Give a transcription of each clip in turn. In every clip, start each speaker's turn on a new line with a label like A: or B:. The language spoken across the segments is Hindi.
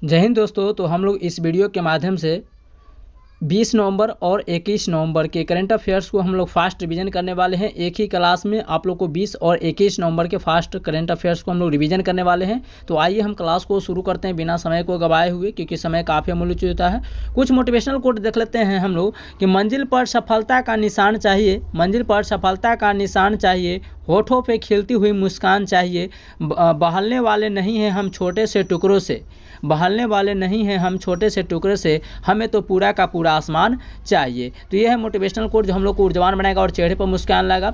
A: जय हिंद दोस्तों। तो हम लोग इस वीडियो के माध्यम से 20 नवंबर और 21 नवंबर के करंट अफेयर्स को हम लोग फास्ट रिवीजन करने वाले हैं। एक ही क्लास में आप लोग को 20 और 21 नवंबर के फास्ट करंट अफेयर्स को हम लोग रिवीजन करने वाले हैं। तो आइए हम क्लास को शुरू करते हैं बिना समय को गवाए हुए, क्योंकि समय काफ़ी अमूल्य चीज होता है। कुछ मोटिवेशनल कोट देख लेते हैं हम लोग कि मंजिल पर सफलता का निशान चाहिए, मंजिल पर सफलता का निशान चाहिए, होठों पे खिलती हुई मुस्कान चाहिए, बहलने वाले नहीं हैं हम छोटे से टुकड़ों से, बहलने वाले नहीं हैं हम छोटे से टुकड़े से, हमें तो पूरा का पूरा आसमान चाहिए। तो यह है मोटिवेशनल कोट जो हम लोग को ऊर्जावान बनाएगा और चेहरे पर मुस्कान लाएगा।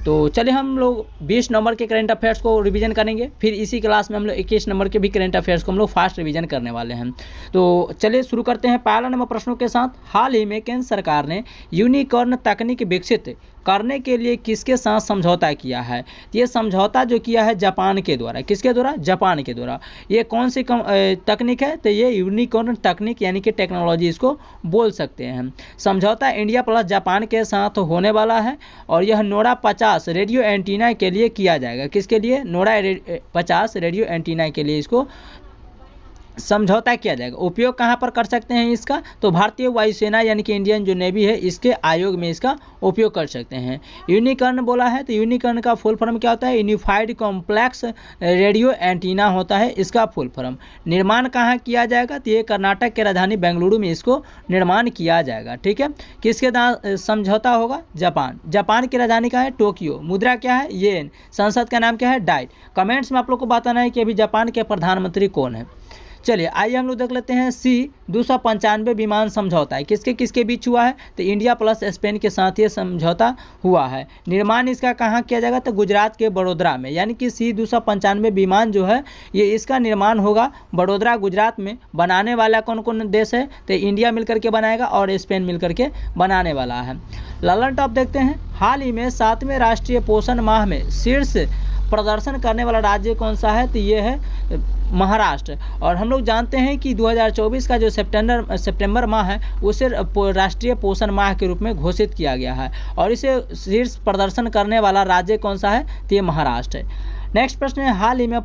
A: तो चलिए हम लोग 20 नंबर के करंट अफेयर्स को रिवीजन करेंगे, फिर इसी क्लास में हम लोग 21 नंबर के भी करंट अफेयर्स को हम लोग फास्ट रिवीजन करने वाले हैं। तो चलिए शुरू करते हैं पहला नंबर प्रश्नों के साथ। हाल ही में केंद्र सरकार ने यूनिकॉर्न तकनीक विकसित करने के लिए किसके साथ समझौता किया है? ये समझौता जो किया है जापान के द्वारा। किसके द्वारा? जापान के द्वारा। ये कौन सी तकनीक है? तो ये यूनिकॉर्न तकनीक यानी कि टेक्नोलॉजी इसको बोल सकते हैं। समझौता इंडिया प्लस जापान के साथ होने वाला है और यह नोरा 50 रेडियो एंटीना के लिए किया जाएगा। किसके लिए? नोरा 50 रेडियो एंटीना के लिए इसको समझौता किया जाएगा। उपयोग कहाँ पर कर सकते हैं इसका? तो भारतीय वायुसेना यानी कि इंडियन जो नेवी है इसके आयोग में इसका उपयोग कर सकते हैं। यूनिकॉर्न बोला है तो यूनिकॉर्न का फुल फॉर्म क्या होता है? यूनिफाइड कॉम्प्लेक्स रेडियो एंटीना होता है इसका फुल फॉर्म। निर्माण कहाँ किया जाएगा? तो ये कर्नाटक के राजधानी बेंगलुरु में इसको निर्माण किया जाएगा। ठीक है। किसके साथ समझौता होगा? जापान। जापान की राजधानी का है टोक्यो। मुद्रा क्या है? येन। संसद का नाम क्या है? डाइट। कमेंट्स में आप लोग को बताना है कि अभी जापान के प्रधानमंत्री कौन है। चलिए आइए हम लोग देख लेते हैं। C-295 विमान समझौता है किसके किसके बीच हुआ है? तो इंडिया प्लस स्पेन के साथ ये समझौता हुआ है। निर्माण इसका कहाँ किया जाएगा? तो गुजरात के बड़ोदरा में। यानी कि C-295 विमान जो है ये इसका निर्माण होगा बड़ोदरा गुजरात में। बनाने वाला कौन कौन देश है? तो इंडिया मिलकर के बनाएगा और स्पेन मिलकर के बनाने वाला है। लालन टॉप देखते हैं। हाल ही में 7वें राष्ट्रीय पोषण माह में शीर्ष प्रदर्शन करने वाला राज्य कौन सा है? तो ये है महाराष्ट्र। और हम लोग जानते हैं कि 2024 का जो सितंबर माह है उसे राष्ट्रीय पोषण माह के रूप में घोषित किया गया है और इसे शीर्ष प्रदर्शन करने वाला राज्य कौन सा है? तो ये महाराष्ट्र है। नेक्स्ट प्रश्न है। हाल ही में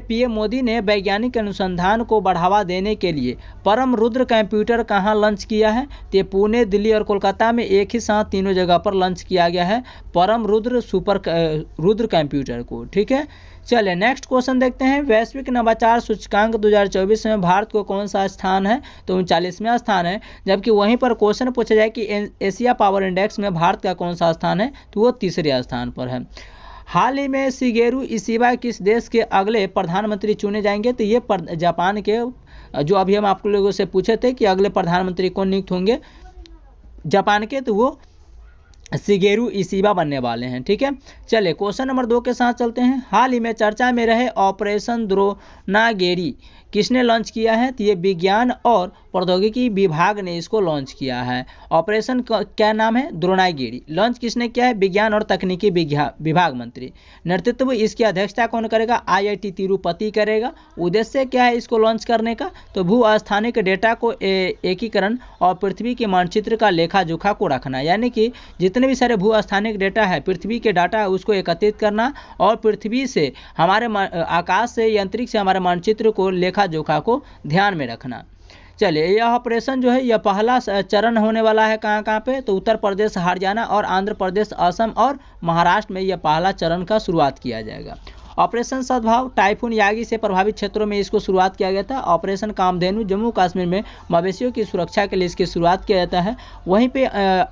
A: पीएम मोदी ने वैज्ञानिक अनुसंधान को बढ़ावा देने के लिए परम रुद्र कंप्यूटर कहाँ लॉन्च किया है? तो पुणे, दिल्ली और कोलकाता में एक ही साथ तीनों जगह पर लॉन्च किया गया है परम रुद्र कंप्यूटर को। ठीक है। चलिए नेक्स्ट क्वेश्चन देखते हैं। वैश्विक नवाचार सूचकांक 2024 में भारत को कौन सा स्थान है? तो 39वां स्थान है। जबकि वहीं पर क्वेश्चन पूछा जाए कि एशिया पावर इंडेक्स में भारत का कौन सा स्थान है? तो वो तीसरे स्थान पर है। हाल ही में शिगेरू इशिबा किस देश के अगले प्रधानमंत्री चुने जाएंगे? तो ये जापान के, जो अभी हम आप लोगों से पूछे थे कि अगले प्रधानमंत्री कौन नियुक्त होंगे जापान के, तो वो शिगेरू इशिबा बनने वाले हैं। ठीक है। चलिए क्वेश्चन नंबर 2 के साथ चलते हैं। हाल ही में चर्चा में रहे ऑपरेशन द्रोणागिरी किसने लॉन्च किया है? तो ये विज्ञान और प्रौद्योगिकी विभाग ने इसको लॉन्च किया है। ऑपरेशन क्या नाम है? द्रोणागिरी। लॉन्च किसने किया है? विज्ञान और तकनीकी विभाग मंत्री। नेतृत्व इसकी अध्यक्षता कौन करेगा? IIT तिरुपति करेगा। उद्देश्य क्या है इसको लॉन्च करने का? तो भू स्थानिक डेटा को एकीकरण और पृथ्वी के मानचित्र का लेखा जोखा को रखना। यानी कि जितने भी सारे भू स्थानिक डेटा है, पृथ्वी के डाटा है, उसको एकत्रित करना और पृथ्वी से हमारे आकाश से अंतरिक्ष से हमारे मानचित्र को लेखा जोखा को ध्यान में रखना। चलिए यह ऑपरेशन जो है यह पहला चरण होने वाला है कहाँ पे? तो उत्तर प्रदेश, हरियाणा और आंध्र प्रदेश, असम और महाराष्ट्र में यह पहला चरण का शुरुआत किया जाएगा। ऑपरेशन सद्भाव टाइफून यागी से प्रभावित क्षेत्रों में इसको शुरुआत किया गया था। ऑपरेशन कामधेनु जम्मू कश्मीर में मवेशियों की सुरक्षा के लिए इसकी शुरुआत किया जाता है। वहीं पे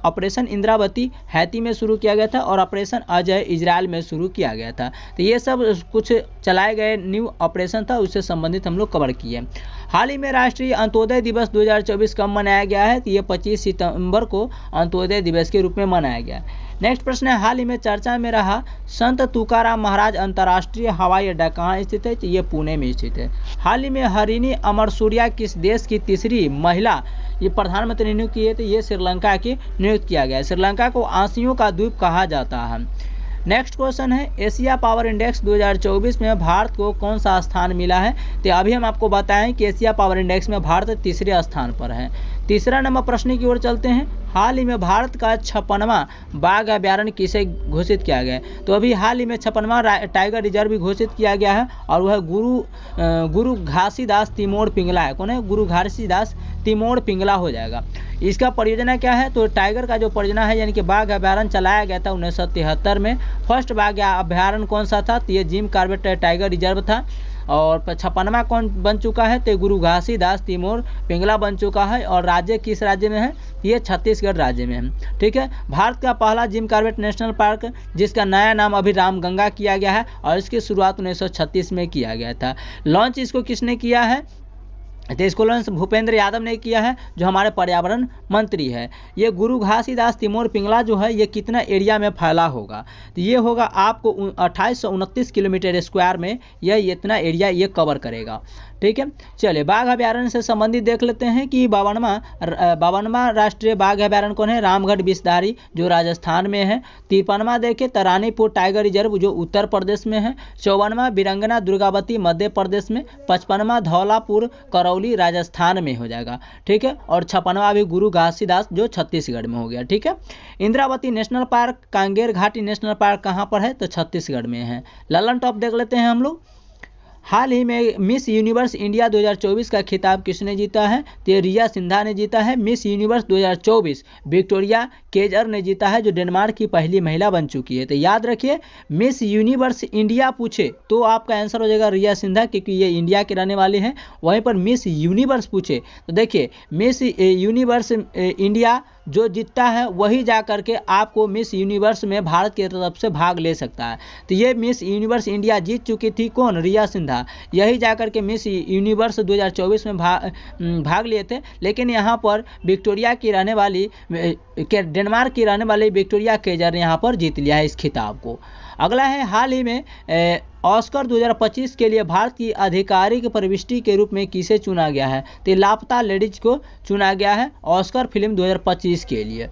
A: ऑपरेशन इंद्रावती हैती में शुरू किया गया था और ऑपरेशन अजय इजराइल में शुरू किया गया था। तो ये सब कुछ चलाए गए न्यू ऑपरेशन था, उससे संबंधित हम लोग कवर किए। हाल ही में राष्ट्रीय अंत्योदय दिवस 2024 कब मनाया गया है? तो ये 25 सितंबर को अंत्योदय दिवस के रूप में मनाया गया। नेक्स्ट प्रश्न है। हाल ही में चर्चा में रहा संत तुकाराम महाराज अंतर्राष्ट्रीय हवाई अड्डा कहाँ स्थित है? तो ये पुणे में स्थित है। हाल ही में हरिणी अमरसूरिया किस देश की तीसरी महिला ये प्रधानमंत्री नियुक्त की है? तो ये श्रीलंका की नियुक्त किया गया है। श्रीलंका को आसियों का द्वीप कहा जाता है। नेक्स्ट क्वेश्चन है। एशिया पावर इंडेक्स 2024 में भारत को कौन सा स्थान मिला है? तो अभी हम आपको बताएं कि एशिया पावर इंडेक्स में भारत तीसरे स्थान पर है। तीसरा नंबर प्रश्न की ओर चलते हैं। हाल ही में भारत का 56वां बाघ अभ्यारण्य किसे घोषित किया गया है? तो अभी हाल ही में 56वां टाइगर रिजर्व भी घोषित किया गया है और वह गुरु घासीदास तिमोर पिंगला है। कौन है? गुरु घासीदास तिमोर पिंगला हो जाएगा। इसका परियोजना क्या है? तो टाइगर का जो परियोजना है यानी कि बाघ अभ्यारण्य चलाया गया था 1973 में। फर्स्ट बाघ अभ्यारण्य कौन सा था? तो ये जिम कॉर्बेट टाइगर रिजर्व था। और 56वां कौन बन चुका है? तो गुरु घासीदास तिमोर पिंगला बन चुका है। और राज्य किस राज्य में है? ये छत्तीसगढ़ राज्य में है। ठीक है। भारत का पहला जिम कॉर्बेट नेशनल पार्क जिसका नया नाम अभी रामगंगा किया गया है और इसकी शुरुआत 1936 में किया गया था। लॉन्च इसको किसने किया है? तो इसको लॉन्च भूपेंद्र यादव ने किया है जो हमारे पर्यावरण मंत्री है। ये गुरु घासीदास तिमोर पिंगला जो है ये कितना एरिया में फैला होगा? तो ये होगा आपको 2829 किलोमीटर स्क्वायर में यह इतना एरिया ये कवर करेगा। ठीक है। चलिए बाघ अभ्यारण्य से संबंधित देख लेते हैं कि 52वां राष्ट्रीय बाघ अभ्यारण्य कौन है? रामगढ़ विषधारी जो राजस्थान में है। 53वां देखें तरानीपुर टाइगर रिजर्व जो उत्तर प्रदेश में है। 54वां बीरंगना दुर्गावती मध्य प्रदेश में। 55वां धौलापुर करौली राजस्थान में हो जाएगा। ठीक है। और 56वां भी गुरु घासीदास जो छत्तीसगढ़ में हो गया। ठीक है। इंद्रावती नेशनल पार्क कांगेर घाटी नेशनल पार्क कहाँ पर है? तो छत्तीसगढ़ में है। ललन टॉप देख लेते हैं हम लोग। हाल ही में मिस यूनिवर्स इंडिया 2024 का खिताब किसने जीता है? तो रिया सिंधा ने जीता है। मिस यूनिवर्स 2024 विक्टोरिया केजर ने जीता है जो डेनमार्क की पहली महिला बन चुकी है। तो याद रखिए मिस यूनिवर्स इंडिया पूछे तो आपका आंसर हो जाएगा रिया सिंधा क्योंकि ये इंडिया के रहने वाले हैं। वहीं पर मिस यूनिवर्स पूछे तो देखिए मिस यूनिवर्स इंडिया जो जीतता है वही जा करके आपको मिस यूनिवर्स में भारत की तरफ से भाग ले सकता है। तो ये मिस यूनिवर्स इंडिया जीत चुकी थी कौन? रिया सिंधा। यही जा करके मिस यूनिवर्स 2024 में भाग लिए थे। लेकिन यहाँ पर विक्टोरिया की रहने वाली डेनमार्क की रहने वाली विक्टोरिया केजर ने यहाँ पर जीत लिया है इस खिताब को। अगला है हाल ही में ऑस्कर 2025 के लिए भारत की आधिकारिक प्रविष्टि के रूप में किसे चुना गया है? तो लापता लेडीज को चुना गया है ऑस्कर फिल्म 2025 के लिए।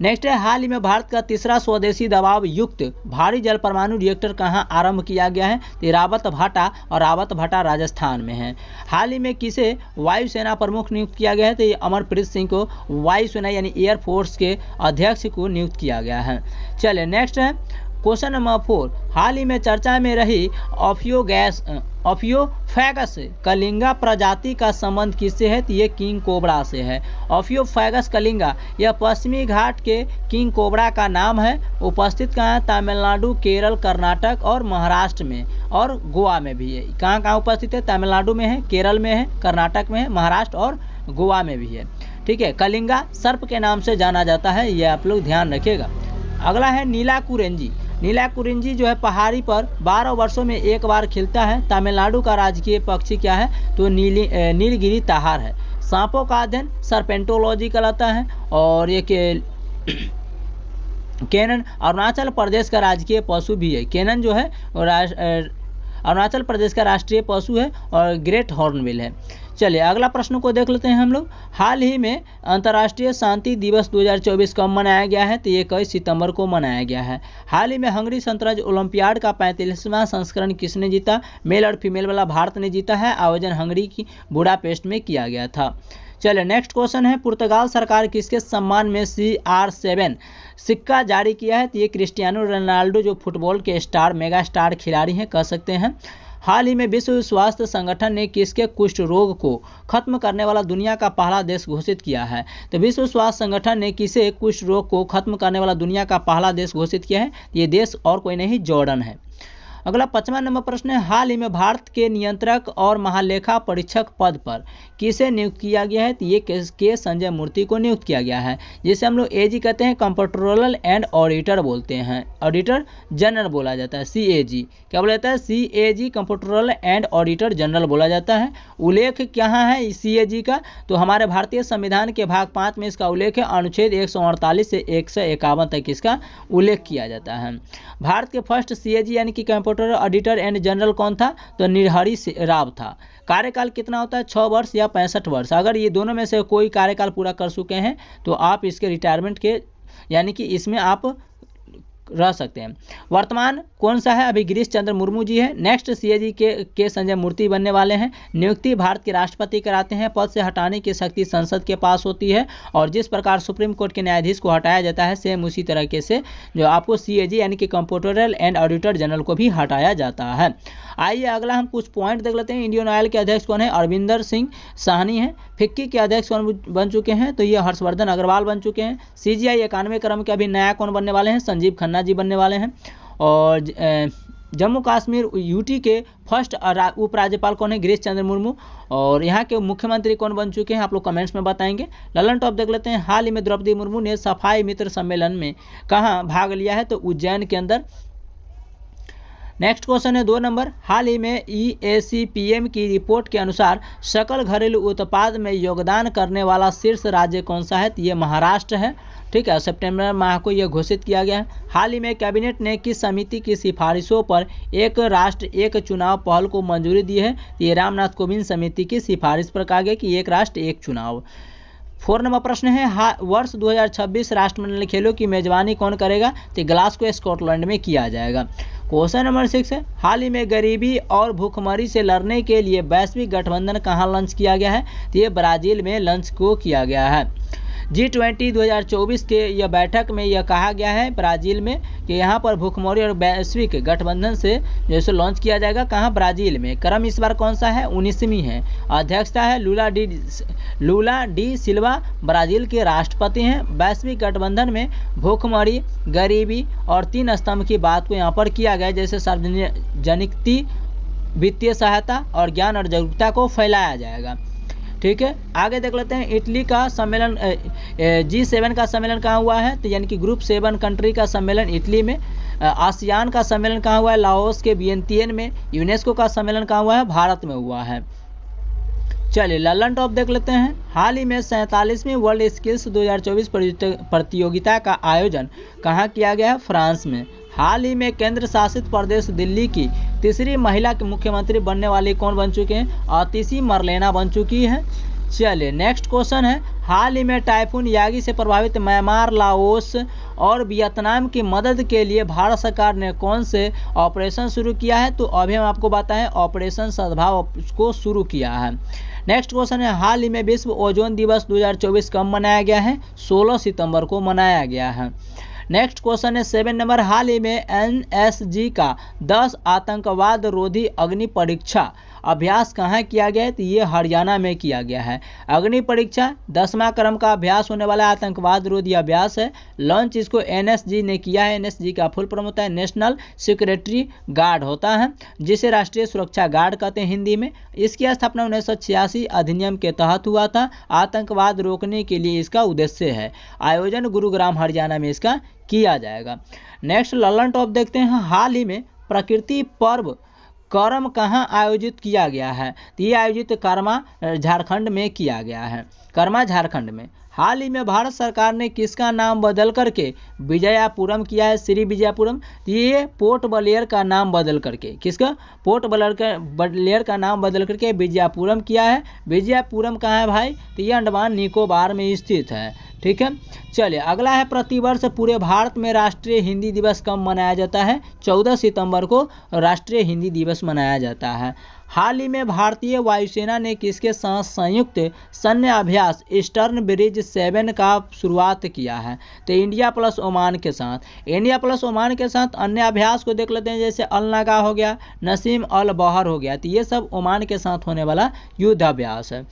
A: नेक्स्ट है हाल ही में भारत का तीसरा स्वदेशी दबाव युक्त भारी जल परमाणु रिएक्टर कहां आरंभ किया गया है? तो रावत भाटा और रावत भाटा राजस्थान में है। हाल ही में किसे वायुसेना प्रमुख नियुक्त किया गया है? तो अमरप्रीत सिंह को वायुसेना यानी एयरफोर्स के अध्यक्ष को नियुक्त किया गया है। चलिए नेक्स्ट है क्वेश्चन नंबर 4। हाल ही में चर्चा में रही ऑफियोफैगस कलिंगा प्रजाति का संबंध किससे है? तो ये किंग कोबरा से है। ऑफियोफैगस कलिंगा यह पश्चिमी घाट के किंग कोबरा का नाम है। उपस्थित कहाँ है? तमिलनाडु, केरल, कर्नाटक और महाराष्ट्र में और गोवा में भी है। कहाँ कहाँ उपस्थित है? तमिलनाडु में है, केरल में है, कर्नाटक में है, महाराष्ट्र और गोवा में भी है। ठीक है। कलिंगा सर्प के नाम से जाना जाता है, ये आप लोग ध्यान रखिएगा। अगला है नीला कुरेंजी। नीला कुरिंजी जो है पहाड़ी पर 12 वर्षों में एक बार खिलता है। तमिलनाडु का राजकीय पक्षी क्या है? तो नीलगिरी ताहार है। सांपों का अध्ययन सर्पेंटोलॉजी कहलाता है। और ये केनन अरुणाचल प्रदेश का राजकीय पशु भी है। केनन जो है अरुणाचल प्रदेश का राष्ट्रीय पशु है और ग्रेट हॉर्नबिल है। चलिए अगला प्रश्न को देख लेते हैं हम लोग। हाल ही में अंतर्राष्ट्रीय शांति दिवस 2024 कब मनाया गया है? तो 21 सितंबर को मनाया गया है। हाल ही में हंगरी शतरंज ओलंपियाड का 45वां संस्करण किसने जीता? मेल और फीमेल वाला भारत ने जीता है। आयोजन हंगरी की बुडापेस्ट में किया गया था। चलिए नेक्स्ट क्वेश्चन है पुर्तगाल सरकार किसके सम्मान में CR7 सिक्का जारी किया है? तो ये क्रिस्टियानो रोनाल्डो जो फुटबॉल के स्टार मेगा स्टार खिलाड़ी हैं कह सकते हैं। हाल ही में विश्व स्वास्थ्य संगठन ने किसके कुष्ठ रोग को खत्म करने वाला दुनिया का पहला देश घोषित किया है? तो विश्व स्वास्थ्य संगठन ने किसे कुष्ठ रोग को खत्म करने वाला दुनिया का पहला देश घोषित किया है? ये देश और कोई नहीं जॉर्डन है। अगला 5वां नंबर प्रश्न है हाल ही में भारत के नियंत्रक और महालेखा परीक्षक पद पर किसे नियुक्त किया गया है? तो ये के संजय मूर्ति को नियुक्त किया गया है, जिसे हम लोग AG कहते हैं, कंप्ट्रोलर एंड ऑडिटर बोलते हैं, ऑडिटर जनरल बोला जाता है। CAG क्या बोला जाता है? CAG comptroller and auditor general बोला जाता है। उल्लेख कहाँ है CAG का? तो हमारे भारतीय संविधान के भाग 5 में इसका उल्लेख है। अनुच्छेद 148 से 151 तक इसका उल्लेख किया जाता है। भारत के फर्स्ट CAG यानी कि कंप्ट्रोलर ऑडिटर एंड जनरल कौन था? तो नरहरि राव था। कार्यकाल कितना होता है? 6 वर्ष या 65 वर्ष। अगर ये दोनों में से कोई कार्यकाल पूरा कर चुके हैं तो आप इसके रिटायरमेंट के यानी कि इसमें आप रह सकते हैं। वर्तमान कौन सा है? अभी गिरीश चंद्र मुर्मू जी है। नेक्स्ट सीएजी के संजय मूर्ति बनने वाले हैं। नियुक्ति भारत के राष्ट्रपति कराते हैं। पद से हटाने की शक्ति संसद के पास होती है और जिस प्रकार सुप्रीम कोर्ट के न्यायाधीश को हटाया जाता है सेम उसी तरीके से जो आपको सीएजी यानी कि कंप्ट्रोलर एंड ऑडिटर जनरल को भी हटाया जाता है। आइए अगला हम कुछ पॉइंट देख लेते हैं। इंडियन ऑयल के अध्यक्ष कौन है? अरविंदर सिंह साहनी है। फिक्की के अध्यक्ष कौन बन चुके हैं? तो ये हर्षवर्धन अग्रवाल बन चुके हैं। सीजीआई 91वें क्रम के अभी नया कौन बनने वाले हैं? संजीव खन्ना जी बनने वाले हैं। और जम्मू कश्मीर यूटी के फर्स्ट उपराज्यपाल कौन है? गिरीश चंद्र मुर्मू। और यहाँ के मुख्यमंत्री कौन बन चुके हैं? आप लोग कमेंट्स में बताएंगे। ललन टॉप देख लेते हैं। हाल ही में द्रौपदी मुर्मू ने सफाई मित्र सम्मेलन में कहाँ भाग लिया है? तो उज्जैन के अंदर। नेक्स्ट क्वेश्चन है 2 नंबर। हाल ही में EACPM की रिपोर्ट के अनुसार सकल घरेलू उत्पाद में योगदान करने वाला शीर्ष राज्य कौन सा है? तो ये महाराष्ट्र है। ठीक है, सितंबर माह को यह घोषित किया गया है। हाल ही में कैबिनेट ने किस समिति की सिफारिशों पर एक राष्ट्र एक चुनाव पहल को मंजूरी दी है? ये रामनाथ कोविंद समिति की सिफारिश पर कहा गया कि एक राष्ट्र एक चुनाव। 4 नंबर प्रश्न है। वर्ष 2026 राष्ट्रमंडल खेलों की मेजबानी कौन करेगा? तो ग्लासगो स्कॉटलैंड में किया जाएगा। क्वेश्चन नंबर 6 है। हाल ही में गरीबी और भूखमरी से लड़ने के लिए वैश्विक गठबंधन कहाँ लॉन्च किया गया है? तो ये ब्राजील में लॉन्च को किया गया है। G20 2024 के यह बैठक में यह कहा गया है ब्राजील में कि यहाँ पर भूखमरी और वैश्विक गठबंधन से जैसे लॉन्च किया जाएगा। कहाँ? ब्राजील में। क्रम इस बार कौन सा है? 19वीं है। अध्यक्षता है लूला डी सिल्वा, ब्राजील के राष्ट्रपति हैं। वैश्विक गठबंधन में भूखमरी, गरीबी और 3 स्तंभ की बात को यहाँ पर किया गया, जैसे सार्वजनिक वित्तीय सहायता और ज्ञान और जागरूकता को फैलाया जाएगा। ठीक है, आगे देख लेते हैं। इटली का सम्मेलन G7 का सम्मेलन कहाँ हुआ है? तो यानी कि ग्रुप 7 कंट्री का सम्मेलन इटली में। आसियान का सम्मेलन कहाँ हुआ है? लाओस के वियंतियन में। यूनेस्को का सम्मेलन कहाँ हुआ है? भारत में हुआ है। चलिए ललन टॉप देख लेते हैं। हाल ही में 47वीं वर्ल्ड स्किल्स 2024 प्रतियोगिता का आयोजन कहाँ किया गया है? फ्रांस में। हाल ही में केंद्र शासित प्रदेश दिल्ली की तीसरी महिला के मुख्यमंत्री बनने वाली कौन बन चुके हैं? आतिशी मरलेना बन चुकी है। चलिए नेक्स्ट क्वेश्चन है। हाल ही में टाइफून यागी से प्रभावित म्यांमार, लाओस और वियतनाम की मदद के लिए भारत सरकार ने कौन से ऑपरेशन शुरू किया है? तो अभी हम आपको बताएं ऑपरेशन सद्भाव को शुरू किया है। नेक्स्ट क्वेश्चन है। हाल ही में विश्व ओजोन दिवस 2024 कब मनाया गया है? 16 सितंबर को मनाया गया है। नेक्स्ट क्वेश्चन है 7 नंबर। हाल ही में NSG का 10 आतंकवाद रोधी अग्नि परीक्षा अभ्यास कहाँ किया गया है? तो ये हरियाणा में किया गया है। अग्नि परीक्षा 10वां क्रम का अभ्यास होने वाला आतंकवाद रोधी अभ्यास है। लॉन्च इसको NSG ने किया है। NSG का फुल फॉर्म होता है नेशनल सिक्योरिटी गार्ड होता है, जिसे राष्ट्रीय सुरक्षा गार्ड कहते हैं हिंदी में। इसकी स्थापना 1986 अधिनियम के तहत हुआ था। आतंकवाद रोकने के लिए इसका उद्देश्य है। आयोजन गुरुग्राम हरियाणा में इसका किया जाएगा। नेक्स्ट ललन टॉप देखते हैं। हाल ही में प्रकृति पर्व करम कहाँ आयोजित किया गया है? तो ये आयोजित कर्मा झारखंड में किया गया है। कर्मा झारखंड में। हाल ही में भारत सरकार ने किसका नाम बदल करके विजयापुरम किया है? श्री विजयापुरम। ये पोर्ट ब्लेयर का नाम बदल करके, किसका? पोर्ट ब्लेयर का नाम बदल करके विजयापुरम किया है। विजयापुरम कहाँ है भाई? तो ये अंडमान निकोबार में स्थित है। ठीक है, चलिए अगला है। प्रतिवर्ष पूरे भारत में राष्ट्रीय हिंदी दिवस कब मनाया जाता है? 14 सितंबर को राष्ट्रीय हिंदी दिवस मनाया जाता है। हाल ही में भारतीय वायुसेना ने किसके साथ संयुक्त सैन्य अभ्यास ईस्टर्न ब्रिज 7 का शुरुआत किया है? तो इंडिया प्लस ओमान के साथ। इंडिया प्लस ओमान के साथ अन्य अभ्यास को देख लेते हैं, जैसे अल नगा हो गया, नसीम अल बहर हो गया। तो ये सब ओमान के साथ होने वाला युद्ध अभ्यास है।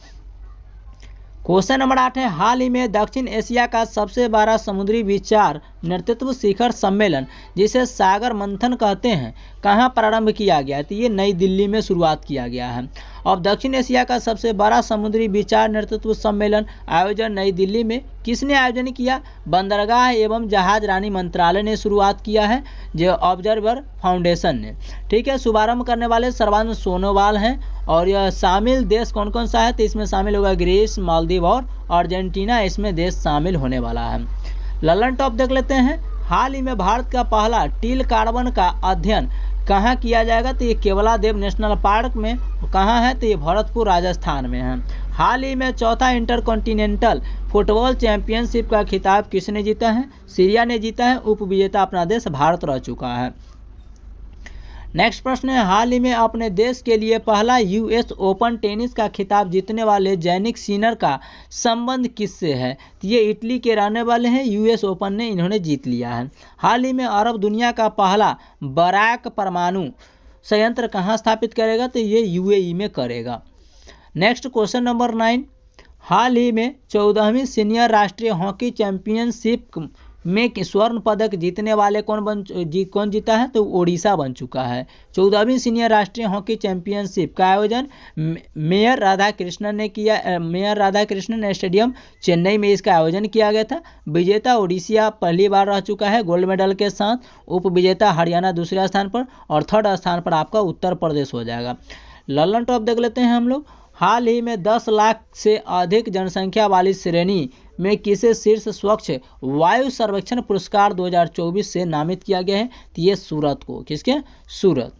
A: क्वेश्चन नंबर 8 है। हाल ही में दक्षिण एशिया का सबसे बड़ा समुद्री विचार नेतृत्व शिखर सम्मेलन, जिसे सागर मंथन कहते हैं, कहाँ प्रारंभ किया गया? तो ये नई दिल्ली में शुरुआत किया गया है। अब दक्षिण एशिया का सबसे बड़ा समुद्री विचार नेतृत्व सम्मेलन आयोजन नई दिल्ली में किसने आयोजन किया? बंदरगाह एवं जहाज रानी मंत्रालय ने शुरुआत किया है, जो ऑब्जर्वर फाउंडेशन ने। ठीक है, शुभारंभ करने वाले सर्बानंद सोनोवाल हैं। और यह शामिल देश कौन कौन सा है? तो इसमें शामिल होगा ग्रीस, मालदीव और अर्जेंटीना, इसमें देश शामिल होने वाला है। ललन टॉप देख लेते हैं। हाल ही में भारत का पहला टील कार्बन का अध्ययन कहाँ किया जाएगा? तो ये केवलादेव नेशनल पार्क में। कहाँ है? तो ये भरतपुर राजस्थान में है। हाल ही में चौथा इंटरकॉन्टिनेंटल फुटबॉल चैंपियनशिप का खिताब किसने जीता है? सीरिया ने जीता है। उपविजेता अपना देश भारत रह चुका है। नेक्स्ट प्रश्न है, हाल ही में अपने देश के लिए पहला यूएस ओपन टेनिस का खिताब जीतने वाले जैनिक सिनर का संबंध किससे है? तो ये इटली के रहने वाले हैं। यूएस ओपन ने इन्होंने जीत लिया है। हाल ही में अरब दुनिया का पहला बराक परमाणु संयंत्र कहाँ स्थापित करेगा? तो ये यूएई में करेगा। नेक्स्ट क्वेश्चन नंबर 9, हाल ही में 14वीं सीनियर राष्ट्रीय हॉकी चैंपियनशिप में स्वर्ण पदक जीतने वाले कौन जीता है? तो ओडिशा बन चुका है। 14वीं सीनियर राष्ट्रीय हॉकी चैंपियनशिप का आयोजन मेयर राधाकृष्णन ने किया। मेयर राधाकृष्णन स्टेडियम चेन्नई में इसका आयोजन किया गया था। विजेता ओडिशा पहली बार रह चुका है गोल्ड मेडल के साथ। उप विजेता हरियाणा दूसरे स्थान पर और थर्ड स्थान पर आपका उत्तर प्रदेश हो जाएगा। ललन टॉप देख लेते हैं हम लोग। हाल ही में 10 लाख से अधिक जनसंख्या वाली श्रेणी में किसे शीर्ष स्वच्छ वायु सर्वेक्षण पुरस्कार 2024 से नामित किया गया है? तो ये सूरत को। किसके? सूरत।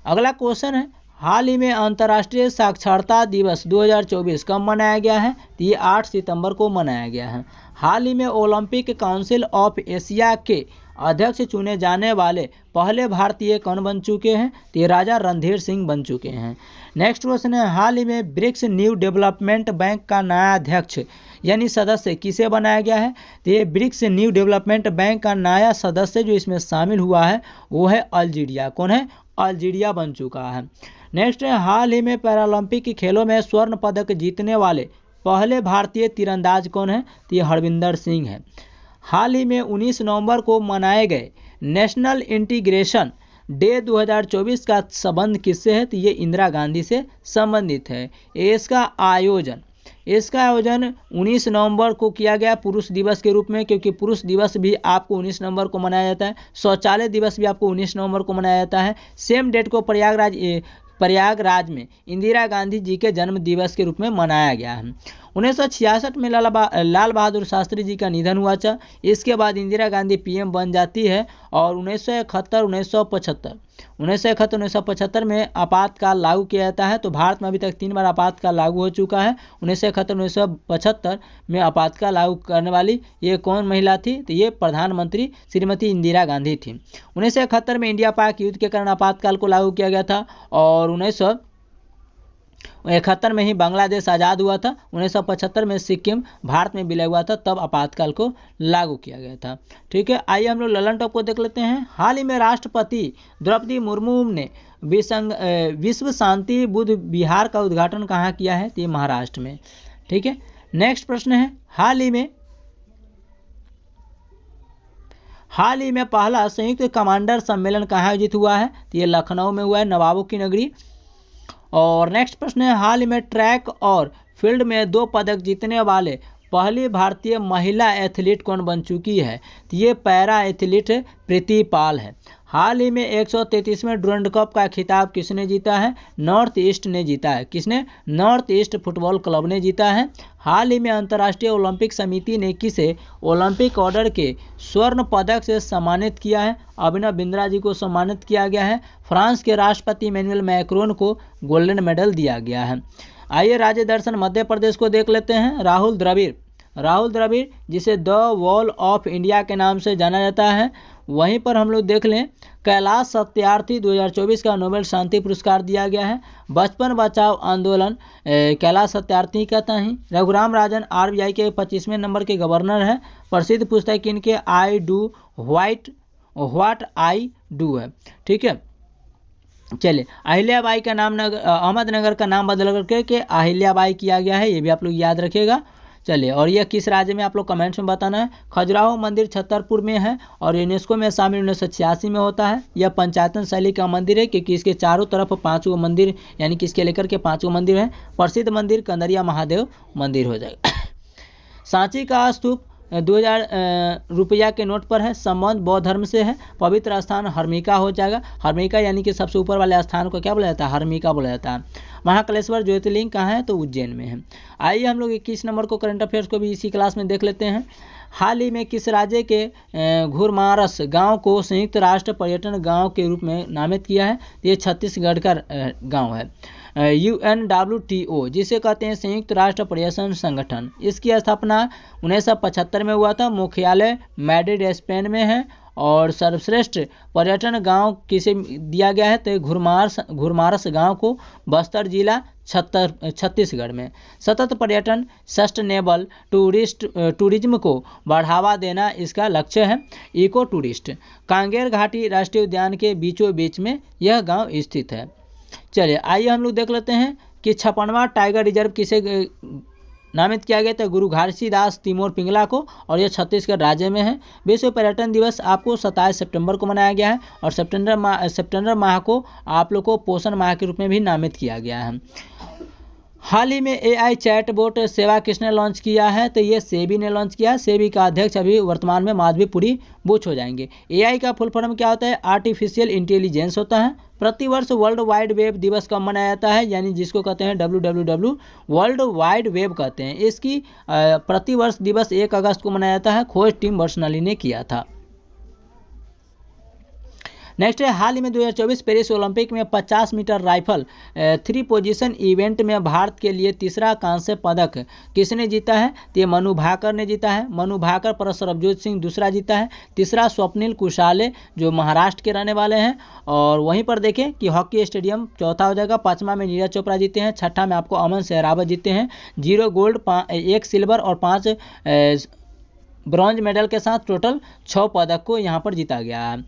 A: अगला क्वेश्चन है, हाल ही में अंतर्राष्ट्रीय साक्षरता दिवस 2024 कब मनाया गया है? तो ये 8 सितंबर को मनाया गया है। हाल ही में ओलंपिक काउंसिल ऑफ एशिया के अध्यक्ष चुने जाने वाले पहले भारतीय कौन बन चुके हैं? तो ये राजा रणधीर सिंह बन चुके हैं। नेक्स्ट क्वेश्चन है, हाल ही में ब्रिक्स न्यू डेवलपमेंट बैंक का नया अध्यक्ष यानी सदस्य किसे बनाया गया है? तो ये ब्रिक्स न्यू डेवलपमेंट बैंक का नया सदस्य जो इसमें शामिल हुआ है वो है अल्जीरिया। कौन है? अल्जीरिया बन चुका है। नेक्स्ट है, हाल ही में पैरालंपिक खेलों में स्वर्ण पदक जीतने वाले पहले भारतीय तीरंदाज कौन है? तो ये हरविंदर सिंह है। हाल ही में 19 नवंबर को मनाए गए नेशनल इंटीग्रेशन डे 2024 का संबंध किससे है? तो ये इंदिरा गांधी से संबंधित है। इसका आयोजन 19 नवंबर को किया गया पुरुष दिवस के रूप में, क्योंकि पुरुष दिवस भी आपको 19 नवंबर को मनाया जाता है। शौचालय दिवस भी आपको 19 नवंबर को मनाया जाता है। सेम डेट को प्रयागराज में इंदिरा गांधी जी के जन्म दिवस के रूप में मनाया गया है। 1966 में लाल बहादुर शास्त्री जी का निधन हुआ था। इसके बाद इंदिरा गांधी पीएम बन जाती है और 1971-1975 में आपातकाल लागू किया जाता है। तो भारत में अभी तक 3 बार आपातकाल लागू हो चुका है। 1971-1975 में आपातकाल लागू करने वाली ये कौन महिला थी? तो ये प्रधानमंत्री श्रीमती इंदिरा गांधी थी। 1971 में इंडिया पाक युद्ध के कारण आपातकाल को लागू किया गया था और 1971 में ही बांग्लादेश आज़ाद हुआ था। 1975 में सिक्किम भारत में विलय हुआ था, तब आपातकाल को लागू किया गया था। ठीक है, आइए हम लोग ललन टॉप को देख लेते हैं। हाल ही में राष्ट्रपति द्रौपदी मुर्मू ने विश्व शांति बुद्ध विहार का उद्घाटन कहाँ किया है? तो ये महाराष्ट्र में। ठीक है, नेक्स्ट प्रश्न है, हाल ही में पहला संयुक्त कमांडर सम्मेलन कहाँ आयोजित हुआ है? तो ये लखनऊ में हुआ है, नवाबों की नगरी। और नेक्स्ट प्रश्न है, हाल ही में ट्रैक और फील्ड में 2 पदक जीतने वाले पहली भारतीय महिला एथलीट कौन बन चुकी है? तो ये पैरा एथलीट प्रीति पाल है। हाल ही में 133वें डुरंड कप का खिताब किसने जीता है? नॉर्थ ईस्ट ने जीता है। किसने? नॉर्थ ईस्ट फुटबॉल क्लब ने जीता है। हाल ही में अंतर्राष्ट्रीय ओलंपिक समिति ने किसे ओलंपिक ऑर्डर के स्वर्ण पदक से सम्मानित किया है? अभिनव बिंद्रा जी को सम्मानित किया गया है। फ्रांस के राष्ट्रपति इमैनुअल मैक्रोन को गोल्डन मेडल दिया गया है। आइए राज्य दर्शन मध्य प्रदेश को देख लेते हैं। राहुल द्रविड़ जिसे द वॉल ऑफ इंडिया के नाम से जाना जाता है। वहीं पर हम लोग देख लें, कैलाश सत्यार्थी 2024 का नोबेल शांति पुरस्कार दिया गया है। बचपन बचाओ आंदोलन कैलाश सत्यार्थी का था ही। रघुराम राजन RBI के 25वें नंबर के गवर्नर है। प्रसिद्ध पुस्तक इनके I do what I do है। ठीक है, चलिए, अहिल्याबाई का नाम अहमदनगर का नाम बदल करके अहिल्याबाई किया गया है, ये भी आप लोग याद रखिएगा। चलिए, और यह किस राज्य में आप लोग कमेंट्स में बताना है। खजुराहो मंदिर छतरपुर में है और यूनेस्को में शामिल 1986 में होता है। यह पंचायतन शैली का मंदिर है, क्योंकि इसके चारों तरफ 5 मंदिर यानी कि इसके लेकर के 5 मंदिर हैं। प्रसिद्ध मंदिर कंदरिया महादेव मंदिर हो जाएगा। सांची का स्तूप 2000 रुपया के नोट पर है। संबंध बौद्ध धर्म से है। पवित्र स्थान हर्मिका हो जाएगा। हर्मिका यानी कि सबसे ऊपर वाले स्थान को क्या बोला जाता है? हर्मिका बोला जाता है। महाकालेश्वर ज्योतिर्लिंग कहाँ है? तो उज्जैन में है। आइए हम लोग 21 नंबर को करंट अफेयर्स को भी इसी क्लास में देख लेते हैं। हाल ही में किस राज्य के घुरमारस गांव को संयुक्त राष्ट्र पर्यटन गांव के रूप में नामित किया है? ये छत्तीसगढ़ का गांव है। UNWTO, जिसे कहते हैं संयुक्त राष्ट्र पर्यटन संगठन। इसकी स्थापना 1975 में हुआ था। मुख्यालय मैड्रिड स्पेन में है। और सर्वश्रेष्ठ पर्यटन गांव किसे दिया गया है तो घुरमारस गांव को बस्तर जिला छत्तीसगढ़ में। सतत पर्यटन सस्टेनेबल टूरिज्म को बढ़ावा देना इसका लक्ष्य है। इको टूरिस्ट कांगेर घाटी राष्ट्रीय उद्यान के बीचों बीच में यह गांव स्थित है। चलिए आइए हम लोग देख लेते हैं कि 56वां टाइगर रिजर्व किसे नामित किया गया था। गुरु घासीदास तिमोर पिंगला को, और यह छत्तीसगढ़ राज्य में है। विश्व पर्यटन दिवस आपको 27 सितंबर को मनाया गया है, और सितंबर माह को आप लोग को पोषण माह के रूप में भी नामित किया गया है। हाल ही में AI चैटबॉट सेवा किसने लॉन्च किया है तो ये सेबी ने लॉन्च किया है। सेबी का अध्यक्ष अभी वर्तमान में माधवीपुरी बुच हो जाएंगे। AI का फुल फॉर्म क्या होता है? आर्टिफिशियल इंटेलिजेंस होता है। प्रतिवर्ष वर्ल्ड वाइड वेब दिवस कब मनाया जाता है, यानी जिसको कहते हैं WWW वर्ल्ड वाइड वेब कहते हैं। इसकी प्रतिवर्ष दिवस 1 अगस्त को मनाया जाता है। खोज टिम बर्नर्स-ली ने किया था। नेक्स्ट है, हाल ही में 2024 पेरिस ओलंपिक में 50 मीटर राइफल 3 पोजीशन इवेंट में भारत के लिए तीसरा कांस्य पदक किसने जीता है तो ये मनु भाकर ने जीता है। मनु भाकर पर सरबजोत सिंह दूसरा जीता है। तीसरा स्वप्निल कुशाले जो महाराष्ट्र के रहने वाले हैं। और वहीं पर देखें कि हॉकी स्टेडियम चौथा हो जाएगा। 5वां में नीरज चोपड़ा जीते हैं। 6ठा में आपको अमन सहरावत जीते हैं। 0 गोल्ड 1 सिल्वर और 5 ब्रॉन्ज मेडल के साथ टोटल 6 पदक को यहाँ पर जीता गया है।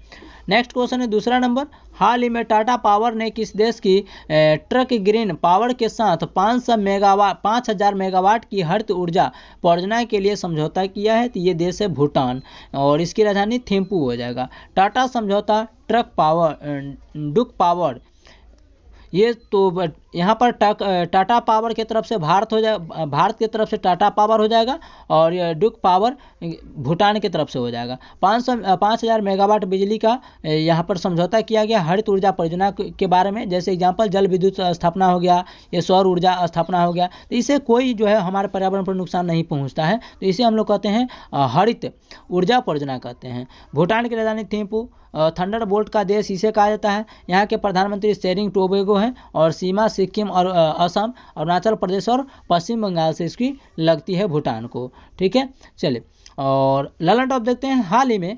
A: नेक्स्ट क्वेश्चन है दूसरा नंबर, हाल ही में टाटा पावर ने किस देश की ट्रक ग्रीन पावर के साथ 5000 मेगावाट की हरित ऊर्जा परियोजना के लिए समझौता किया है तो ये देश है भूटान, और इसकी राजधानी थिम्पू हो जाएगा। टाटा समझौता डुक पावर, ये तो यहाँ पर टाटा पावर की तरफ से भारत की तरफ से टाटा पावर हो जाएगा, और ये डुक पावर भूटान की तरफ से हो जाएगा। 5000 मेगावाट बिजली का यहाँ पर समझौता किया गया हरित ऊर्जा परियोजना के बारे में। जैसे एग्जांपल जल विद्युत स्थापना हो गया, ये सौर ऊर्जा स्थापना हो गया, तो इसे कोई जो है हमारे पर्यावरण पर नुकसान नहीं पहुँचता है, तो इसे हम लोग कहते हैं हरित ऊर्जा परियोजना कहते हैं। भूटान की राजधानी थिम्पू, थंडर बोल्ट का देश इसे कहा जाता है। यहाँ के प्रधानमंत्री शेरिंग टोबैगो हैं, और सीमा सिक्किम और असम, अरुणाचल प्रदेश और पश्चिम बंगाल से इसकी लगती है भूटान को। ठीक है, चलिए और ललन टॉप देखते हैं। हाल ही में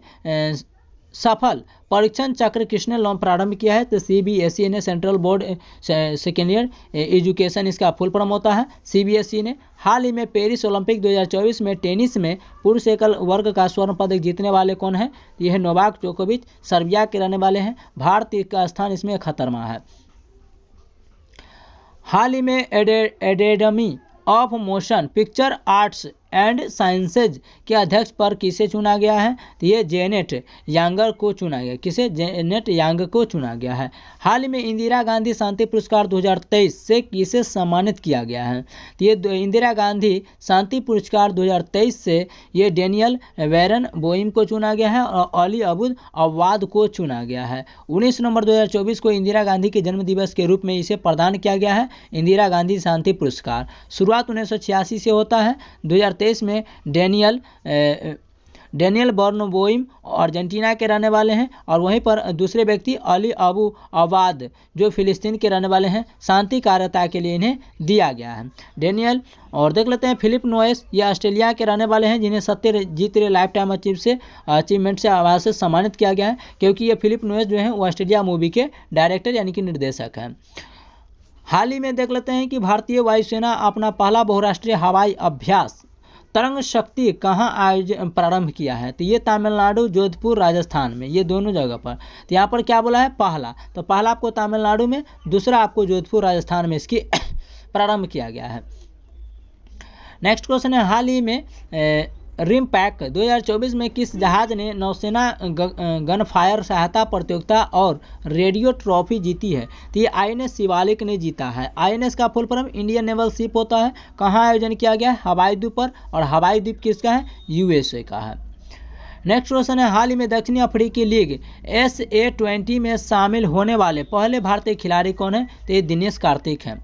A: सफल परीक्षण चक्र किसने प्रारंभ किया है तो CBSE ने, central board second year education इसका फुल फॉर्म होता है। CBSE ने हाल ही में पेरिस ओलंपिक 2024 में टेनिस में पुरुष एकल वर्ग का स्वर्ण पदक जीतने वाले कौन है? यह है नोवाक जोकोविच, सर्बिया के रहने वाले हैं। भारत का स्थान इसमें 71वां है। हाल ही में academy of motion picture arts and sciences के अध्यक्ष पर किसे चुना गया है तो ये जेनेट यांगर को चुना गया। किसे? जेनेट यांगर को चुना गया है। हाल ही में इंदिरा गांधी शांति पुरस्कार 2023 से किसे सम्मानित किया गया है तो ये इंदिरा गांधी शांति पुरस्कार 2023 से ये डेनियल वैरन बोइम को चुना गया है, और अली अबूद अवाद को चुना गया है। 19 नवंबर 2024 को इंदिरा गांधी के जन्म दिवस के रूप में इसे प्रदान किया गया है, इंदिरा गांधी शांति पुरस्कार। शुरुआत 1986 से होता है। 2023 में डेनियल बर्नबोइम अर्जेंटीना के रहने वाले हैं, और वहीं पर दूसरे व्यक्ति अली अबू अवाद जो फिलिस्तीन के रहने वाले हैं, शांति कार्यता के लिए इन्हें दिया गया है डेनियल। और देख लेते हैं फिलिप नोएस, ये ऑस्ट्रेलिया के रहने वाले हैं, जिन्हें सत्यजीत रे लाइफ टाइम अचीवमेंट से आवाज से सम्मानित किया गया है, क्योंकि ये फिलिप नोएस जो है वो ऑस्ट्रेलिया मूवी के डायरेक्टर यानी कि निर्देशक हैं। हाल ही में देख लेते हैं कि भारतीय वायुसेना अपना पहला बहुराष्ट्रीय हवाई अभ्यास तरंग शक्ति कहाँ प्रारंभ किया है तो ये तमिलनाडु, जोधपुर, राजस्थान में, ये दोनों जगह पर। तो यहाँ पर क्या बोला है? पहला, तो पहला आपको तमिलनाडु में, दूसरा आपको जोधपुर, राजस्थान में इसकी प्रारंभ किया गया है। नेक्स्ट क्वेश्चन है, हाल ही में रिमपैक 2024 में किस जहाज ने नौसेना गनफायर सहायता प्रतियोगिता और रेडियो ट्रॉफी जीती है तो ये INS शिवालिक ने जीता है। INS का full form Indian naval ship होता है। कहाँ आयोजन किया गया है? हवाई द्वीप पर, और हवाई द्वीप किसका है? USA का है। नेक्स्ट क्वेश्चन है, हाल ही में दक्षिणी अफ्रीकी लीग SA20 में शामिल होने वाले पहले भारतीय खिलाड़ी कौन है तो ये दिनेश कार्तिक हैं।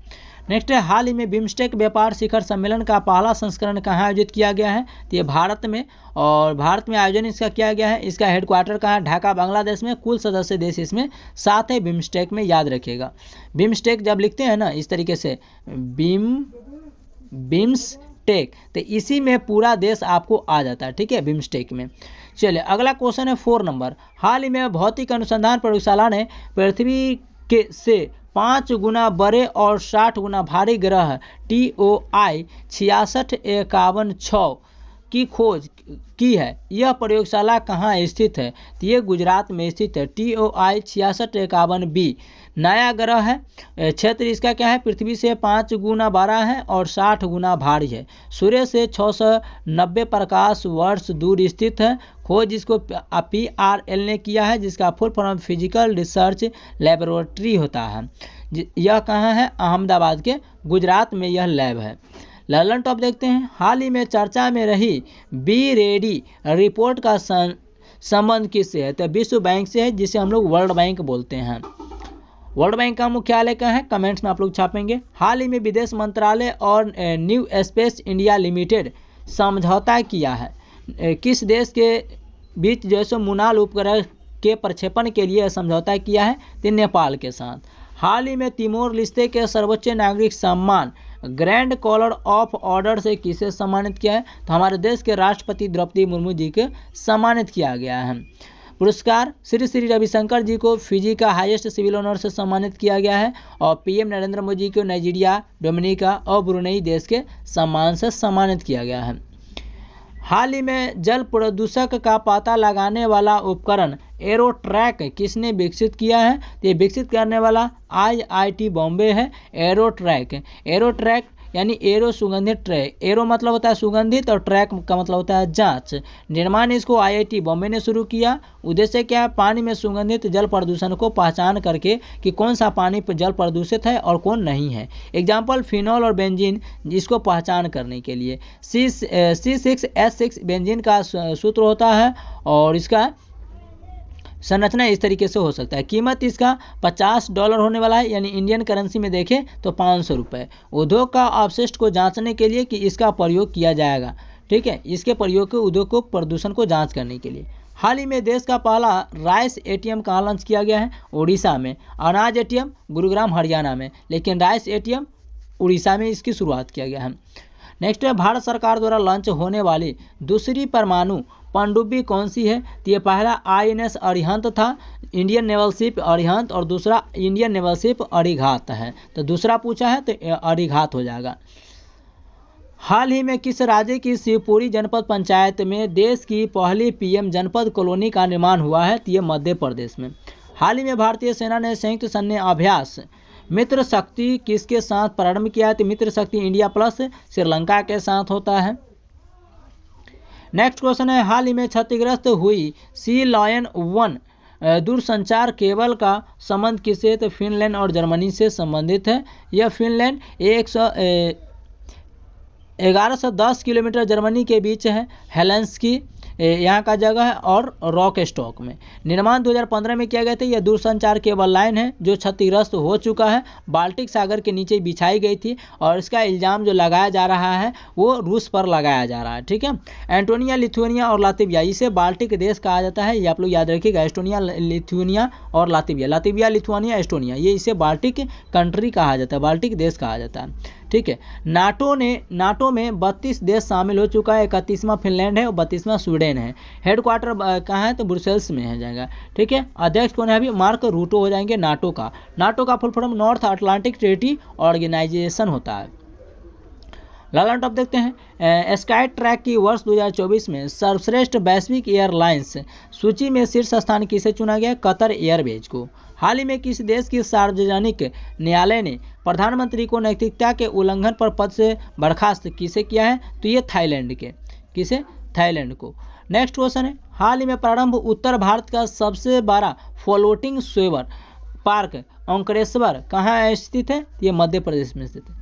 A: नेक्स्ट है, हाल ही में बिम्स्टेक व्यापार शिखर सम्मेलन का पहला संस्करण कहाँ आयोजित किया गया है? तो ये भारत में, और भारत में आयोजन इसका किया गया है। इसका हेडक्वार्टर कहाँ है? ढाका बांग्लादेश में। कुल सदस्य देश इसमें 7 है बिम्स्टेक में, याद रखिएगा। बिम्स्टेक जब लिखते हैं ना इस तरीके से बिम्स्टेक, तो इसी में पूरा देश आपको आ जाता है, ठीक है, बिम्स्टेक में। चलिए अगला क्वेश्चन है 4 नंबर। हाल ही में भौतिक अनुसंधान प्रयोगशाला ने पृथ्वी के से 5 गुना बड़े और 60 गुना भारी ग्रह TOI 6651 की खोज की है। यह प्रयोगशाला कहाँ स्थित है? तो ये गुजरात में स्थित है। TOI 6651b नया ग्रह है। क्षेत्र इसका क्या है? पृथ्वी से 5 गुना बड़ा है और 60 गुना भारी है। सूर्य से 690 प्रकाश वर्ष दूर स्थित है। खोज इसको PRL ने किया है, जिसका full form physical research laboratory होता है। यह कहाँ है? अहमदाबाद के गुजरात में यह लैब है। लर्नर टॉप देखते हैं। हाल ही में चर्चा में रही बी रेडी रिपोर्ट का संबंध किससे है? तो विश्व बैंक से है, जिसे हम लोग वर्ल्ड बैंक बोलते हैं। वर्ल्ड बैंक का मुख्यालय कहाँ है? कमेंट्स में आप लोग छापेंगे। हाल ही में विदेश मंत्रालय और न्यू स्पेस इंडिया लिमिटेड समझौता किया है। किस देश के बीच जो है मुनाल उपग्रह के प्रक्षेपण के लिए समझौता किया है? तो नेपाल के साथ। हाल ही में तिमोर लिस्ते के सर्वोच्च नागरिक सम्मान ग्रैंड कॉलर ऑफ ऑर्डर से किसे सम्मानित किया है? तो हमारे देश के राष्ट्रपति द्रौपदी मुर्मू जी के सम्मानित किया गया है। पुरस्कार श्री श्री रविशंकर जी को फिजी का हाईएस्ट सिविल ऑनर से सम्मानित किया गया है, और PM नरेंद्र मोदी को नाइजीरिया, डोमिनिका और ब्रुनेई देश के सम्मान से सम्मानित किया गया है। हाल ही में जल प्रदूषक का पता लगाने वाला उपकरण एरोट्रैक किसने विकसित किया है? तो ये विकसित करने वाला IIT बॉम्बे है। एरोट्रैक यानी एरो सुगंधित ट्रैक। एरो मतलब होता है सुगंधित और ट्रैक का मतलब होता है जांच। निर्माण इसको IIT बॉम्बे ने शुरू किया। उद्देश्य क्या है? पानी में सुगंधित जल प्रदूषण को पहचान करके कि कौन सा पानी जल प्रदूषित है और कौन नहीं है। एग्जाम्पल फिनॉल और बेंजीन, इसको पहचान करने के लिए C6H6 बेंजीन का सूत्र होता है, और इसका संरचना इस तरीके से हो सकता है। कीमत इसका $50 होने वाला है, यानी इंडियन करेंसी में देखें तो 500 रुपये। उद्योग का अपशिष्ट को जांचने के लिए कि इसका प्रयोग किया जाएगा, ठीक है, इसके प्रयोग के उद्योग को प्रदूषण को जांच करने के लिए। हाल ही में देश का पहला राइस ATM कहाँ लॉन्च किया गया है? उड़ीसा में। अनाज ATM गुरुग्राम हरियाणा में, लेकिन राइस ATM उड़ीसा में इसकी शुरुआत किया गया है। नेक्स्ट है, भारत सरकार द्वारा लॉन्च होने वाली दूसरी परमाणु पनडुब्बी कौन सी है? तो ये पहला INS अरिहंत था, इंडियन नेवल शिप अरिहंत, और दूसरा इंडियन नेवल शिप अरिघात है। तो दूसरा पूछा है तो अरिघात हो जाएगा। हाल ही में किस राज्य की शिवपुरी जनपद पंचायत में देश की पहली PM जनपद कॉलोनी का निर्माण हुआ है? तो ये मध्य प्रदेश में। हाल ही में भारतीय सेना ने संयुक्त सैन्य अभ्यास मित्र शक्ति किसके साथ प्रारंभ किया है? तो मित्र शक्ति इंडिया प्लस श्रीलंका के साथ होता है। नेक्स्ट क्वेश्चन है, हाल ही में क्षतिग्रस्त हुई सी लॉयन 1 दूरसंचार केबल का संबंध किससे? तो फिनलैंड और जर्मनी से संबंधित है। यह फिनलैंड 1110 किलोमीटर जर्मनी के बीच है। हेलेंस्की यहाँ का जगह है, और रॉक स्टॉक में। निर्माण 2015 में किया गया था। यह दूरसंचार केबल लाइन है जो क्षतिग्रस्त हो चुका है, बाल्टिक सागर के नीचे बिछाई गई थी, और इसका इल्ज़ाम जो लगाया जा रहा है वो रूस पर लगाया जा रहा है, ठीक है। एस्टोनिया, लिथुआनिया और लातविया, इसे बाल्टिक देश कहा जाता है, ये आप लोग याद रखिएगा। एस्टोनिया, लिथुआनिया और लातविया, लिथुआनिया, एस्टोनिया, ये इसे बाल्टिक कंट्री कहा जाता है, बाल्टिक देश कहा जाता है, ठीक है। नाटो में 32 देश शामिल हो चुका है। 31वां फिनलैंड है और 32वां स्वीडन है। हेडक्वार्टर कहाँ है? तो ब्रुसेल्स में है जाएगा, ठीक है। अध्यक्ष कौन है? अभी मार्क रूटो हो जाएंगे नाटो का full form North Atlantic Treaty Organization होता है। लालन टॉप देखते हैं। स्काई ट्रैक की वर्ष 2024 में सर्वश्रेष्ठ वैश्विक एयरलाइंस सूची में शीर्ष स्थान किसे चुना गया? कतर एयरवेज को। हाल ही में किस देश की सार्वजनिक न्यायालय ने प्रधानमंत्री को नैतिकता के उल्लंघन पर पद से बर्खास्त किसे किया है? तो ये थाईलैंड के। किसे? थाईलैंड को। नेक्स्ट क्वेश्चन है, हाल ही में प्रारंभ उत्तर भारत का सबसे बड़ा फ्लोटिंग सोलर पार्क ओंकारेश्वर कहाँ स्थित है? ये मध्य प्रदेश में स्थित है।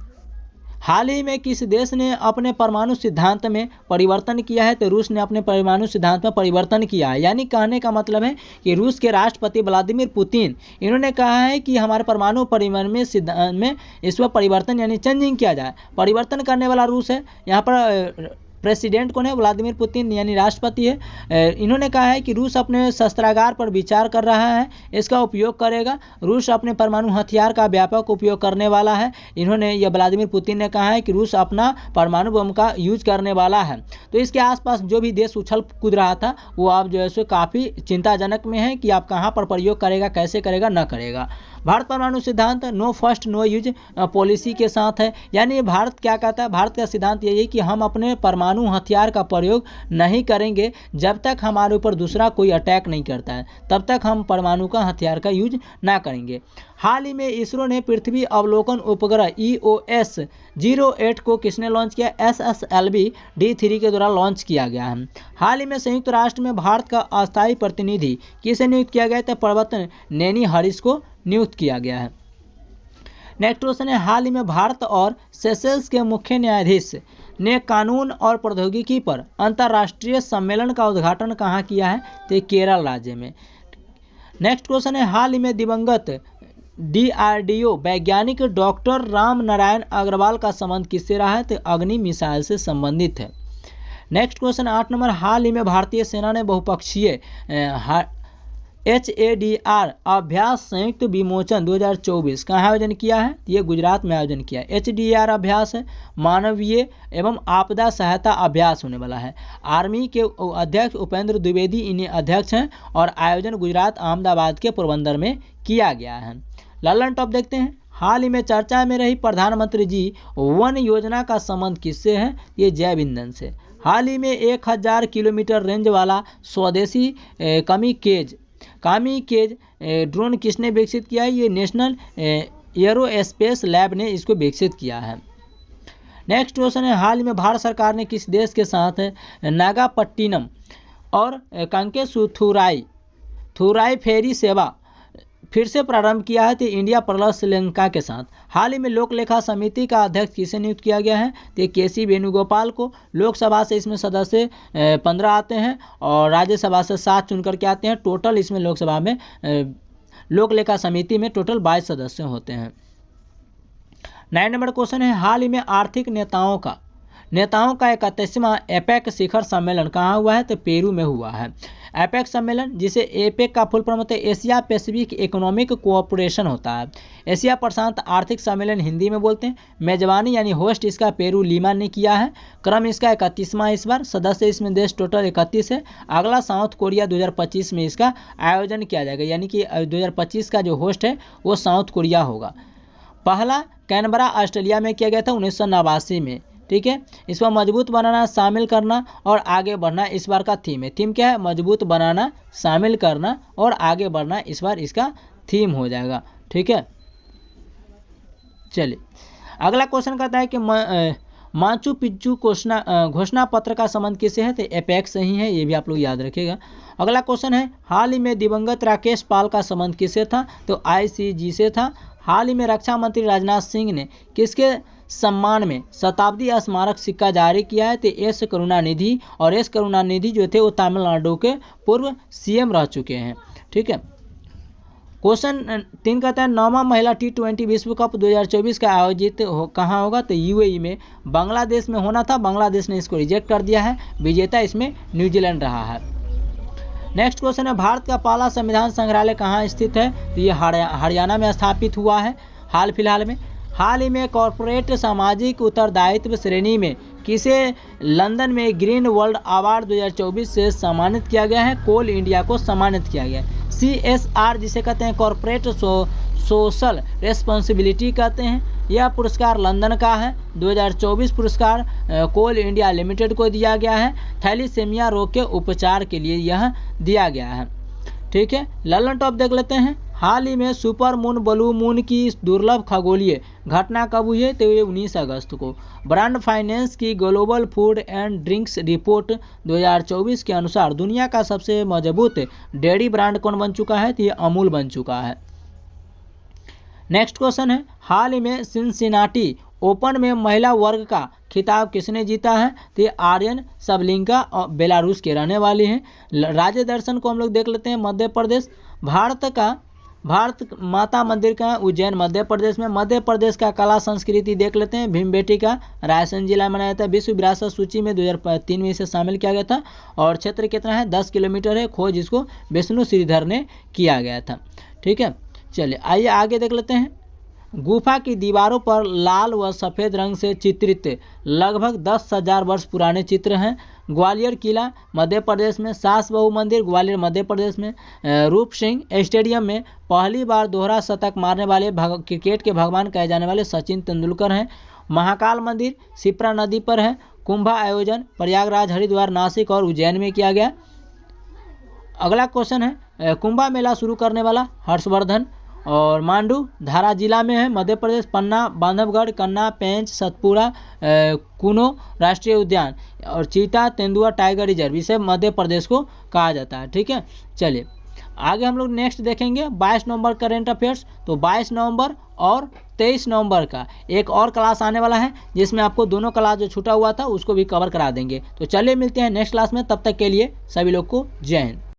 A: हाल ही में किस देश ने अपने परमाणु सिद्धांत में परिवर्तन किया है? तो रूस ने अपने परमाणु सिद्धांत में परिवर्तन किया है। यानी कहने का मतलब है कि रूस के राष्ट्रपति व्लादिमीर पुतिन, इन्होंने कहा है कि हमारे परमाणु परिमाण में सिद्धांत में इस पर परिवर्तन यानी चेंजिंग किया जाए। परिवर्तन करने वाला रूस है। यहाँ पर प्रेसिडेंट कौन है? व्लादिमीर पुतिन यानी राष्ट्रपति है। इन्होंने कहा है कि रूस अपने शस्त्रागार पर विचार कर रहा है, इसका उपयोग करेगा। रूस अपने परमाणु हथियार का व्यापक उपयोग करने वाला है। इन्होंने यह व्लादिमीर पुतिन ने कहा है कि रूस अपना परमाणु बम का यूज करने वाला है। तो इसके आसपास जो भी देश उछल कूद रहा था वो अब जो है सो काफ़ी चिंताजनक में है कि आप कहाँ पर प्रयोग करेगा, कैसे करेगा, न करेगा। भारत परमाणु सिद्धांत no first no use policy के साथ है। यानी भारत क्या कहता है? भारत का सिद्धांत यही है कि हम अपने परमाणु हथियार का प्रयोग नहीं करेंगे जब तक हमारे ऊपर दूसरा कोई अटैक नहीं करता है, तब तक हम परमाणु का हथियार का यूज ना करेंगे। हाल ही में इसरो ने पृथ्वी अवलोकन उपग्रह EOS-08 को किसने लॉन्च किया? SSLV D3 के द्वारा लॉन्च किया गया है। हाल ही में संयुक्त राष्ट्र में भारत का अस्थायी प्रतिनिधि किसे नियुक्त किया गया? तो प्रवक्ता नैनी हरीश को नियुक्त किया गया है। नेक्स्ट क्वेश्चन है, हाल ही में भारत और सेशेल्स के मुख्य न्यायाधीश ने कानून और प्रौद्योगिकी पर अंतर्राष्ट्रीय सम्मेलन का उद्घाटन कहाँ किया है? तो केरल राज्य में। नेक्स्ट क्वेश्चन है, हाल ही में दिवंगत DRDO वैज्ञानिक डॉक्टर राम नारायण अग्रवाल का संबंध किससे रहा है? तो अग्नि मिसाइल से संबंधित है। नेक्स्ट क्वेश्चन 8 नंबर, हाल ही में भारतीय सेना ने बहुपक्षीय HADR अभ्यास संयुक्त विमोचन 2024 कहाँ आयोजन किया है? ये गुजरात में आयोजन किया है। HDR अभ्यास है मानवीय एवं आपदा सहायता अभ्यास होने वाला है। आर्मी के अध्यक्ष उपेंद्र द्विवेदी इन्हें अध्यक्ष हैं और आयोजन गुजरात अहमदाबाद के पोरबंदर में किया गया है। ललन टॉप देखते हैं, हाल ही में चर्चा में रही प्रधानमंत्री जी वन योजना का संबंध किससे है? ये जैव ईंधन से। हाल ही में 1000 किलोमीटर रेंज वाला स्वदेशी कामीकेज ड्रोन किसने विकसित किया है? ये नेशनल एरोस्पेस लैब ने इसको विकसित किया है। नेक्स्ट क्वेश्चन है, हाल ही में भारत सरकार ने किस देश के साथ नागापट्टिनम और कांकेसुथुराई फेरी सेवा फिर से प्रारंभ किया है? तो इंडिया प्लस श्रीलंका के साथ। हाल ही में लोक लेखा समिति का अध्यक्ष किसे नियुक्त किया गया है? तो KC वेणुगोपाल को। लोकसभा से इसमें सदस्य 15 आते हैं और राज्यसभा से 7 चुन करके आते हैं। टोटल इसमें लोकसभा में लोक लेखा समिति में टोटल 22 सदस्य होते हैं। 9 नंबर क्वेश्चन है, हाल ही में आर्थिक नेताओं का 31वां एपेक शिखर सम्मेलन कहाँ हुआ है? तो पेरू में हुआ है। एपेक सम्मेलन, जिसे एपेक का फुल फॉर्म होता है एशिया पैसिफिक इकोनॉमिक कोऑपरेशन होता है। एशिया प्रशांत आर्थिक सम्मेलन हिंदी में बोलते हैं। मेजबानी यानी होस्ट इसका पेरू लीमा ने किया है। क्रम इसका 31वां इस बार। सदस्य इसमें देश टोटल 31 है। अगला साउथ कोरिया 2025 में इसका आयोजन किया जाएगा, यानी कि 2025 का जो होस्ट है वो साउथ कोरिया होगा। पहला कैनबरा ऑस्ट्रेलिया में किया गया था 1989 में। ठीक है, इस पर मजबूत बनाना, शामिल करना और आगे बढ़ना इस बार का थीम है। थीम क्या है? मजबूत बनाना, शामिल करना और आगे बढ़ना इस बार इसका थीम हो जाएगा। ठीक है, चलिए अगला क्वेश्चन कहता है कि माचू पिच्चू घोषणा पत्र का संबंध किससे है? तो एपेक से ही है, ये भी आप लोग याद रखिएगा। अगला क्वेश्चन है, हाल ही में दिवंगत राकेश पाल का संबंध किससे था? तो ICG से था। हाल ही में रक्षा मंत्री राजनाथ सिंह ने किसके सम्मान में शताब्दी स्मारक सिक्का जारी किया है? तो एस करुणानिधि। और एस करुणानिधि जो थे वो तमिलनाडु के पूर्व CM रह चुके हैं। ठीक है, क्वेश्चन 3 कहता है, 9वां महिला T20 विश्व कप 2024 का आयोजित कहाँ होगा? तो UAE में। बांग्लादेश में होना था, बांग्लादेश ने इसको रिजेक्ट कर दिया है। विजेता इसमें न्यूजीलैंड रहा है। नेक्स्ट क्वेश्चन है, भारत का पहला संविधान संग्रहालय कहाँ स्थित है? तो ये हरियाणा में स्थापित हुआ है हाल फिलहाल में। हाल ही में कॉर्पोरेट सामाजिक उत्तरदायित्व श्रेणी में किसे लंदन में ग्रीन वर्ल्ड अवार्ड 2024 से सम्मानित किया गया है? कोल इंडिया को सम्मानित किया गया है। CSR जिसे कहते हैं कॉर्पोरेट सोशल रेस्पॉन्सिबिलिटी कहते हैं। यह पुरस्कार लंदन का है। 2024 पुरस्कार कोल इंडिया लिमिटेड को दिया गया है। थैलीसेमिया रोग के उपचार के लिए यह दिया गया है। ठीक है, ललन टॉप देख लेते हैं। हाल ही में सुपर मून ब्लू मून की दुर्लभ खगोलीय घटना कब हुई है? तो 19 अगस्त को। ब्रांड फाइनेंस की global food and drinks report 2024 के अनुसार दुनिया का सबसे मजबूत डेयरी ब्रांड कौन बन चुका है? तो ये अमूल बन चुका है। नेक्स्ट क्वेश्चन है, हाल ही में सिनसिनाटी ओपन में महिला वर्ग का खिताब किसने जीता है? तो ये आर्यन सबलिंका और बेलारूस के रहने वाली हैं। राज्य दर्शन को हम लोग देख लेते हैं। मध्य प्रदेश, भारत माता मंदिर का उज्जैन मध्य प्रदेश में। मध्य प्रदेश का कला संस्कृति देख लेते हैं। भीमबेटका रायसेन जिला में मनाया जाता है। विश्व विरासत सूची में 2003 में इसे शामिल किया गया था। और क्षेत्र कितना है? 10 किलोमीटर है। खोज इसको विष्णु श्रीधर ने किया गया था। ठीक है, चलिए आइए आगे देख लेते हैं। गुफा की दीवारों पर लाल व सफ़ेद रंग से चित्रित लगभग 10,000 वर्ष पुराने चित्र हैं। ग्वालियर किला मध्य प्रदेश में। सास बहू मंदिर ग्वालियर मध्य प्रदेश में। रूप सिंह स्टेडियम में पहली बार दोहरा शतक मारने वाले क्रिकेट के भगवान कहे जाने वाले सचिन तेंदुलकर हैं। महाकाल मंदिर शिप्रा नदी पर है। कुंभ आयोजन प्रयागराज, हरिद्वार, नासिक और उज्जैन में किया गया। अगला क्वेश्चन है, कुंभ मेला शुरू करने वाला हर्षवर्धन। और मांडू धारा जिला में है मध्य प्रदेश। पन्ना, बांधवगढ़, कन्ना, पेंच, सतपुरा, कुनो राष्ट्रीय उद्यान और चीता तेंदुआ टाइगर रिजर्व, इसे मध्य प्रदेश को कहा जाता है। ठीक है, चलिए आगे हम लोग नेक्स्ट देखेंगे 22 नवंबर करेंट अफेयर्स। तो 22 नवंबर और 23 नवंबर का एक और क्लास आने वाला है, जिसमें आपको दोनों क्लास जो छूटा हुआ था उसको भी कवर करा देंगे। तो चलिए मिलते हैं नेक्स्ट क्लास में, तब तक के लिए सभी लोग को जय हिंद।